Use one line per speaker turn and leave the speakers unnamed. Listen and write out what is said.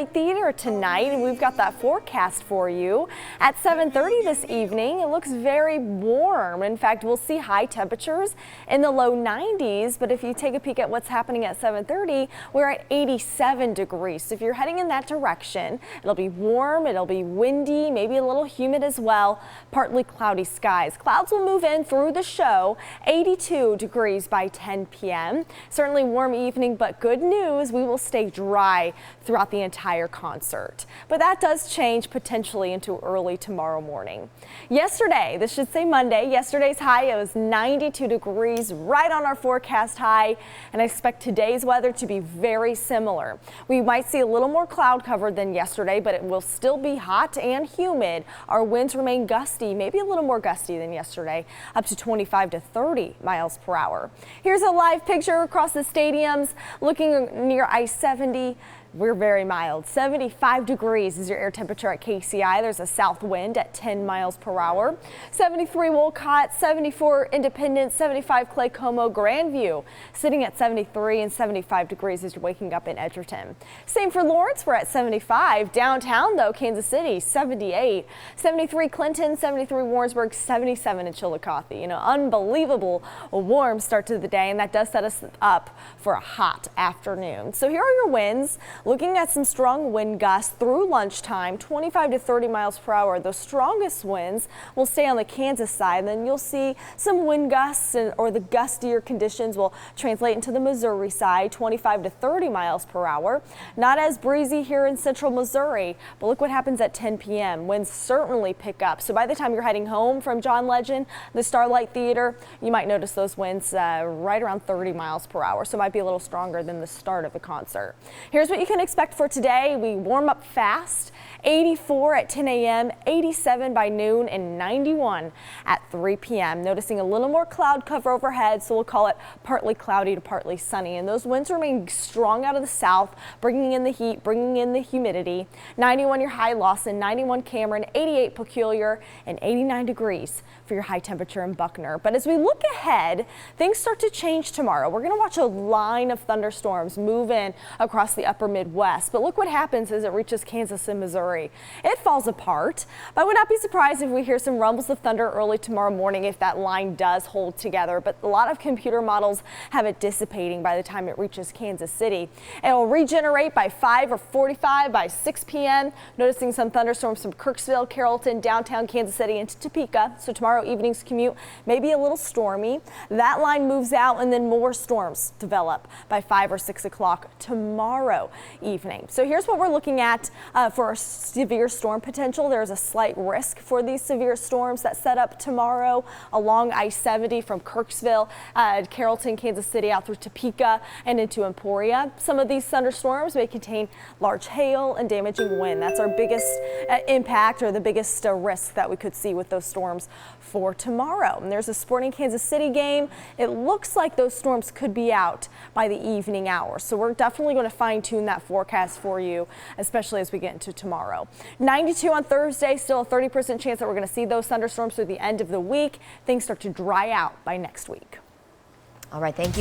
Starlight Theater tonight, and we've got that forecast for you. At 7:30 this evening, it looks very warm. In fact, we'll see high temperatures in the low 90s, but if you take a peek at what's happening at 7:30, we're at 87 degrees. So if you're heading in that direction, it'll be warm, it'll be windy, maybe a little humid as well, partly cloudy skies. Clouds will move in through the show, 82 degrees by 10 p.m. Certainly warm evening, but good news, we will stay dry throughout the entire concert. But that does change potentially into early tomorrow morning. Yesterday, this should say Monday, yesterday's high, it was 92 degrees, right on our forecast high, and I expect today's weather to be very similar. We might see a little more cloud cover than yesterday, but it will still be hot and humid. Our winds remain gusty, maybe a little more gusty than yesterday, up to 25 to 30 miles per hour. Here's a live picture across the stadiums looking near I-70. We're very mild. 75 degrees is your air temperature at KCI. There's a south wind at 10 miles per hour. 73 Wolcott, 74 Independence, 75 Clay Como, Grandview sitting at 73 and 75 degrees as you're waking up in Edgerton. Same for Lawrence, we're at 75. Downtown though, Kansas City, 78. 73 Clinton, 73 Warrensburg, 77 in Chillicothe. You know, unbelievable warm start to the day, and that does set us up for a hot afternoon. So here are your winds. Looking at some strong wind gusts through lunchtime, 25 to 30 miles per hour. The strongest winds will stay on the Kansas side. Then you'll see some wind gusts or the gustier conditions will translate into the Missouri side, 25 to 30 miles per hour. Not as breezy here in central Missouri, but look what happens at 10 p.m. Winds certainly pick up. So by the time you're heading home from John Legend, the Starlight Theater, you might notice those winds right around 30 miles per hour. So it might be a little stronger than the start of the concert. Here's what you can expect for today. We warm up fast, 84 at 10 a.m., 87 by noon, and 91 at 3 p.m. Noticing a little more cloud cover overhead, so we'll call it partly cloudy to partly sunny. And those winds remain strong out of the south, bringing in the heat, bringing in the humidity. 91 your high Lawson, 91 Cameron, 88 Peculiar, and 89 degrees for your high temperature in Buckner. But as we look ahead, things start to change tomorrow. We're going to watch a line of thunderstorms move in across the upper Midwest. But look what happens as it reaches Kansas and Missouri. It falls apart, but I would not be surprised if we hear some rumbles of thunder early tomorrow morning if that line does hold together. But a lot of computer models have it dissipating by the time it reaches Kansas City. It'll regenerate by 5 or 45 by 6 p.m. Noticing some thunderstorms from Kirksville, Carrollton, downtown Kansas City into Topeka. So tomorrow evening's commute may be a little stormy. That line moves out and then more storms develop by 5 or 6 o'clock tomorrow evening. So here's what we're looking at for severe storm potential. There's a slight risk for these severe storms that set up tomorrow along I-70 from Kirksville, Carrollton, Kansas City out through Topeka and into Emporia. Some of these thunderstorms may contain large hail and damaging wind. That's our biggest impact or the biggest risk that we could see with those storms for tomorrow. And there's a Sporting Kansas City game. It looks like those storms could be out by the evening hours. So we're definitely going to fine tune that forecast for you, especially as we get into tomorrow. 92 on Thursday, still a 30% chance that we're going to see those thunderstorms through the end of the week. Things start to dry out by next week.
All right, thank you.